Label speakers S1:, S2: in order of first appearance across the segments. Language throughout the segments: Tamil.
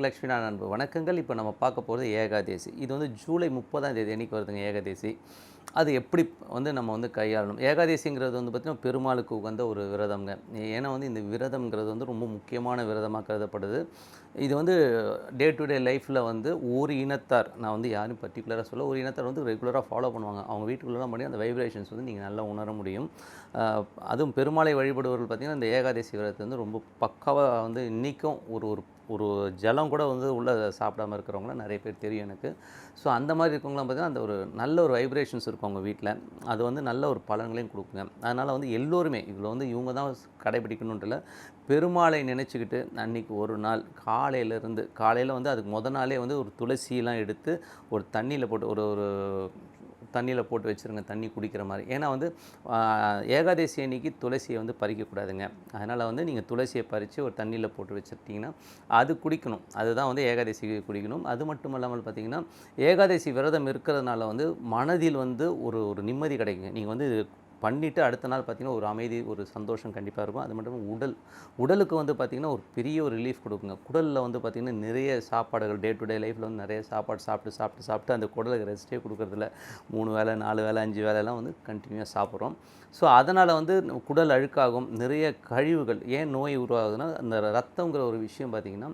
S1: லக்ஷ்மி அன்பு வணக்கங்கள். இப்போ நம்ம பார்க்க போகிறது ஏகாதேசி. இது வந்து ஜூலை 30ஆம் தேதி அன்றைக்கி வருதுங்க ஏகாதேசி. அது எப்படி நம்ம கையாளணும்? ஏகாதேசிங்கிறது வந்து பார்த்திங்கன்னா பெருமாளுக்கு உகந்த ஒரு விரதம்ங்க. ஏன்னா இந்த விரதம்ங்கிறது ரொம்ப முக்கியமான விரதமாக கருதப்படுது. இது டே டு டே லைஃப்பில் ஒரு இனத்தார், நான் யாரும் பர்டிகுலராக சொல்ல, ஒரு இனத்தார் ரெகுலராக ஃபாலோ பண்ணுவாங்க. அவங்க வீட்டுக்குள்ளே பண்ணி அந்த வைப்ரேஷன்ஸ் நீங்கள் நல்லா உணர முடியும். அதுவும் பெருமாளை வழிபடுவர்கள் பார்த்திங்கன்னா இந்த ஏகாதேசி விரதத்தை ரொம்ப பக்காவாக இன்றைக்கும் ஒரு ஜலம் கூட உள்ளே சாப்பிடாமல் இருக்கிறவங்களாம் நிறைய பேர் தெரியும் எனக்கு. ஸோ அந்த மாதிரி இருக்கவங்களாம் பார்த்திங்கன்னா அந்த ஒரு நல்ல ஒரு வைப்ரேஷன்ஸ் இருக்கும் அவங்க வீட்டில். அது நல்ல ஒரு பலன்களையும் கொடுக்குங்க. அதனால் எல்லோருமே இதில் இவங்க தான் கடைபிடிக்கணுன்ட்டு பெருமாளை நினச்சிக்கிட்டு அன்றைக்கி ஒரு நாள் காலையில் அதுக்கு முதல் நாளே ஒரு துளசியெலாம் எடுத்து ஒரு தண்ணியில் போட்டு ஒரு தண்ணியில் போட்டு வச்சுருங்க, தண்ணி குடிக்கிற மாதிரி. ஏன்னா ஏகாதசி அன்னைக்கு துளசியை பறிக்கக்கூடாதுங்க. அதனால் நீங்கள் துளசியை பறித்து ஒரு தண்ணியில் போட்டு வச்சுருட்டிங்கன்னா அது குடிக்கணும். அதுதான் ஏகாதசிக்கு குடிக்கணும். அது மட்டும் இல்லாமல் பார்த்திங்கன்னா ஏகாதசி விரதம் இருக்கிறதுனால மனதில் ஒரு நிம்மதி கிடைக்குங்க. நீங்கள் பண்ணிவிட்டு அடுத்த நாள் பார்த்திங்கன்னா ஒரு அமைதி, ஒரு சந்தோஷம் கண்டிப்பாக இருக்கும். அது மட்டும் உடலுக்கு பார்த்திங்கன்னா ஒரு பெரிய ஒரு ரிலீஃப் கொடுக்குங்க. குடலில் பார்த்திங்கன்னா நிறைய சாப்பாடுகள் டே டு டே லைஃப்பில் நிறைய சாப்பாடு சாப்பிட்டு அந்த குடலுக்கு ரெஸ்ட்டே கொடுக்குறதில்ல. 3 வேளை 4 வேளை 5 வேலைலாம் கண்டினியூவாக சாப்பிட்றோம். ஸோ அதனால் குடல் அழுக்காகும். நிறைய கழிவுகள். ஏன் நோய் உருவாகுதுன்னா அந்த ரத்தங்கிற ஒரு விஷயம் பார்த்திங்கன்னா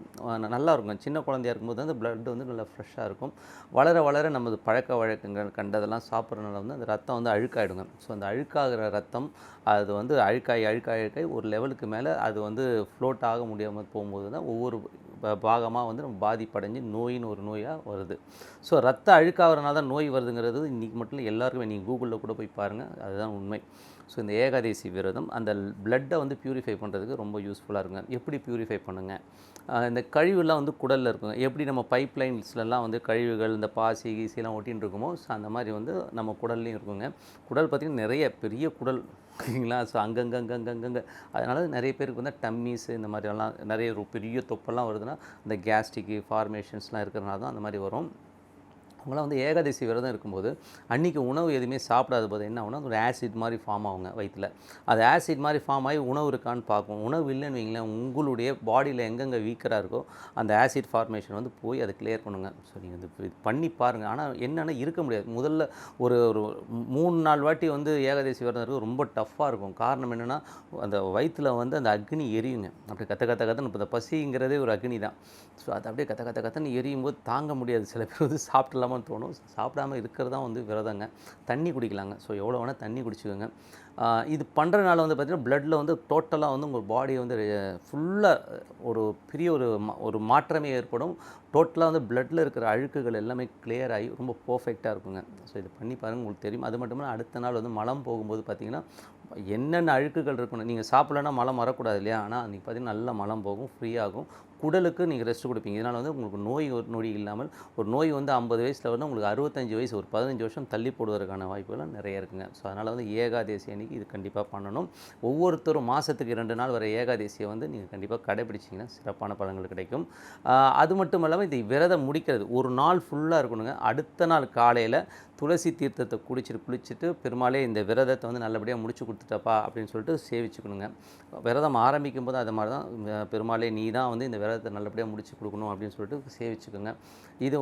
S1: நல்லா இருக்கும். சின்ன குழந்தையாக இருக்கும்போது அந்த பிளட் நல்லா ஃப்ரெஷ்ஷாக இருக்கும். வளர வளர நமது பழக்க வழக்கங்கள் கண்டதெல்லாம் சாப்பிட்றதுனால அந்த ரத்தம் அழுக்காயிடுங்க. ஸோ அந்த அழுக்காகிற ரத்தம் அது அழுக்காய் ஒரு லெவலுக்கு மேலே அது ஃப்ளோட் ஆக முடியாமல் போகும்போது தான் ஒவ்வொரு பாகமாக நம்ம பாதிப்படைஞ்சு நோயின்னு ஒரு நோயாக வருது. ஸோ ரத்த அழுக்காகிறனால தான் நோய் வருதுங்கிறது இன்றைக்கி மட்டும் இல்லை, எல்லாருக்குமே நீங்கள் கூகுளில் கூட போய் பாருங்கள், அதுதான் உண்மை. ஸோ இந்த ஏகாதசி விரதம் அந்த பிளட்டை பியூரிஃபை பண்ணுறதுக்கு ரொம்ப யூஸ்ஃபுல்லாக இருக்குங்க. எப்படி பியூரிஃபை பண்ணுங்க? இந்த கழிவுலாம் குடலில் இருக்குங்க. எப்படி நம்ம பைப் லைன்ஸ்லாம் கழிவுகள் இந்த பாசி கீசிலாம் ஒட்டின்னு இருக்குமோ, ஸோ அந்த மாதிரி நம்ம குடல்லையும் இருக்குங்க. குடல் பார்த்திங்கன்னா நிறைய பெரிய குடல் ஓகேங்களா. ஸோ அங்கங்கே அதனால் நிறைய பேருக்கு டம்மீஸு இந்த மாதிரியெல்லாம் நிறைய ஒரு பெரிய தொப்பெல்லாம் வருதுன்னா இந்த கேஸ்ட்ரிக்கு ஃபார்மேஷன்ஸ்லாம் இருக்கிறனால தான் அந்த மாதிரி வரும். அவங்களாம் ஏகாதசி விரதம் இருக்கும்போது அன்றைக்கி உணவு எதுவுமே சாப்பிடாத போது என்ன ஆகுனா ஒரு ஆசிட் மாதிரி ஃபார்ம் ஆகுங்க வயிற்றில். அது ஆசிட் மாதிரி ஃபார்ம் ஆகி உணவு இருக்கான்னு பார்க்கும். உணவு இல்லைன்னு வைங்களேன், உங்களுடைய பாடியில் எங்கெங்கே வீக்கராக இருக்கோ அந்த ஆசிட் ஃபார்மேஷன் போய் அதை கிளியர் பண்ணுங்க. ஸோ நீங்கள் இது பண்ணி பாருங்கள். ஆனால் என்னென்னா இருக்க முடியாது. முதல்ல ஒரு 3-4 வாட்டி ஏகாதசி விரதம் இருக்குது ரொம்ப டஃப்பாக இருக்கும். காரணம் என்னென்னா அந்த வயிற்றில் அந்த அக்னி எரியுங்க. அப்படி கத்தன்னு இப்போ இந்த பசிங்கிறதே ஒரு அக்னி தான். ஸோ அது அப்படியே கத்தன்னு எரியும் போது தாங்க முடியாது. சில பேர் சாப்பிடலாம் தோணும். சாப்பிடாமல் இருக்கிறது தான் விரதங்க. தண்ணி குடிக்கலாங்க. ஸோ எவ்வளோ வேணால் தண்ணி குடிச்சுக்கோங்க. இது பண்ணுறதுனால பார்த்திங்கன்னா பிளட்டில் டோட்டலாக உங்கள் பாடியை ஃபுல்லாக ஒரு பெரிய ஒரு மாற்றமே ஏற்படும். டோட்டலாக பிளட்டில் இருக்கிற அழுக்குகள் எல்லாமே கிளியர் ஆகி ரொம்ப பர்ஃபெக்டாக இருக்குங்க. ஸோ இது பண்ணி பாருங்கள், உங்களுக்கு தெரியும். அது மட்டும் இல்லை, அடுத்த நாள் மலம் போகும்போது பார்த்திங்கன்னா என்னென்ன அழுக்குகள் இருக்கணும். நீங்கள் சாப்பிட்லன்னா மலம் வரக்கூடாது இல்லையா? ஆனால் அன்றைக்கி பார்த்திங்கன்னா நல்லா மலம் போகும், ஃப்ரீயாகும். குடலுக்கு நீங்கள் ரெஸ்ட் கொடுப்பீங்க. இதனால் உங்களுக்கு நோய் நொடி இல்லாமல் ஒரு நோய் 50 வயசில் உங்களுக்கு 65 வயசு ஒரு 15 வருஷம் தள்ளி போடுவதற்கான வாய்ப்புகள் நிறைய இருக்குங்க. ஸோ அதனால் ஏகாதசி அன்றைக்கி இது கண்டிப்பாக பண்ணணும். ஒவ்வொருத்தரும் மாதத்துக்கு 2 நாள் வர ஏகாதசியை நீங்கள் கண்டிப்பாக கடைபிடிச்சிங்கன்னா சிறப்பான பலன்கள் கிடைக்கும். அது மட்டும் இல்லாமல் இந்த விரதம் முடிக்கிறது ஒரு நாள் ஃபுல்லாக இருக்கணுங்க. அடுத்த நாள் காலையில் துளசி தீர்த்தத்தை குளிச்சுட்டு பெருமாளே இந்த விரதத்தை நல்லபடியாக முடிச்சு கொடுத்துட்டப்பா அப்படின்னு சொல்லிட்டு சேவிச்சுக்கணுங்க. விரதம் ஆரம்பிக்கும் போது அது மாதிரி தான் பெருமாளே நீ தான் இந்த விரதத்தை நல்லபடியாக முடிச்சு கொடுக்கணும் அப்படின்னு சொல்லிட்டு சேவிச்சுக்கோங்க. இது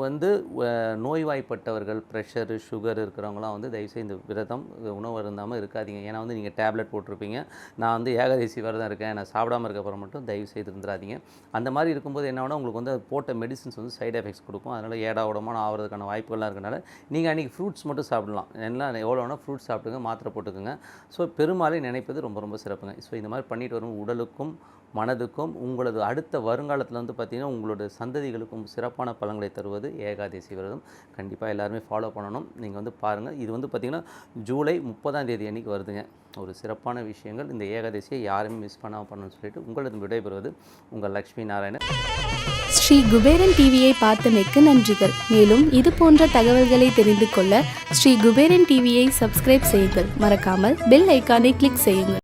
S1: நோய்வாய்ப்பட்டவர்கள், ப்ரெஷரு, சுகர் இருக்கிறவங்களாம் தயவுசெய்து இந்த விரதம் உணவு இருந்தாமல் இருக்காதீங்க. ஏன்னா நீங்கள் டேப்லெட் போட்டிருப்பீங்க. நான் ஏகாதசி விரதம் இருக்கேன், நான் சாப்பிடாமல் இருக்கப்பறம் மட்டும் தயவுசெய்து இருந்துடாதீங்க. அந்த மாதிரி இருக்கும்போது என்ன ஆகுனா உங்களுக்கு போட்ட மெடிசின்ஸ் சைடு எஃபெக்ட்ஸ் கொடுக்கும். அதனால் ஏடா உடமான ஆகிறதுக்கான வாய்ப்புகள்லாம் இருக்கனால நீங்கள் அன்றைக்கி ஃப்ரூட்ஸ் மட்டும் சாப்பிடலாம். எல்லாம் எவ்வளோ வேணால் ஃப்ரூட்ஸ் சாப்பிட்டுங்க, மாத்திரை போட்டுக்குங்க. ஸோ பெருமாளை நினைப்பது ரொம்ப ரொம்ப சிறப்புங்க. ஸோ இந்த மாதிரி பண்ணிட்டு வரும் உடலுக்கும் மனதுக்கும் உங்களது அடுத்த வருங்காலத்தில் பார்த்திங்கன்னா உங்களோட சந்ததிகளுக்கும் சிறப்பான பலன்களை தருவது ஏகாதசி விரதம். கண்டிப்பாக எல்லாருமே ஃபாலோ பண்ணணும். நீங்கள் பாருங்கள். இது பார்த்திங்கன்னா ஜூலை 30ஆம் தேதி அன்றைக்கி வருதுங்க. ஒரு சிறப்பான விஷயங்கள். இந்த ஏகாதசியை யாருமே மிஸ் பண்ணாமல் பண்ணணும்னு சொல்லிட்டு உங்களது விடைபெறுவது உங்கள் லக்ஷ்மி நாராயணன்.
S2: ஸ்ரீ குபேரன் டிவியை பார்த்தமைக்கு நன்றிகள். மேலும் இது போன்ற தகவல்களை தெரிந்து கொள்ள ஸ்ரீ குபேரன் டிவியை சப்ஸ்கிரைப் செய்யுங்கள். மறக்காமல் பெல் ஐக்கானை கிளிக் செய்யுங்கள்.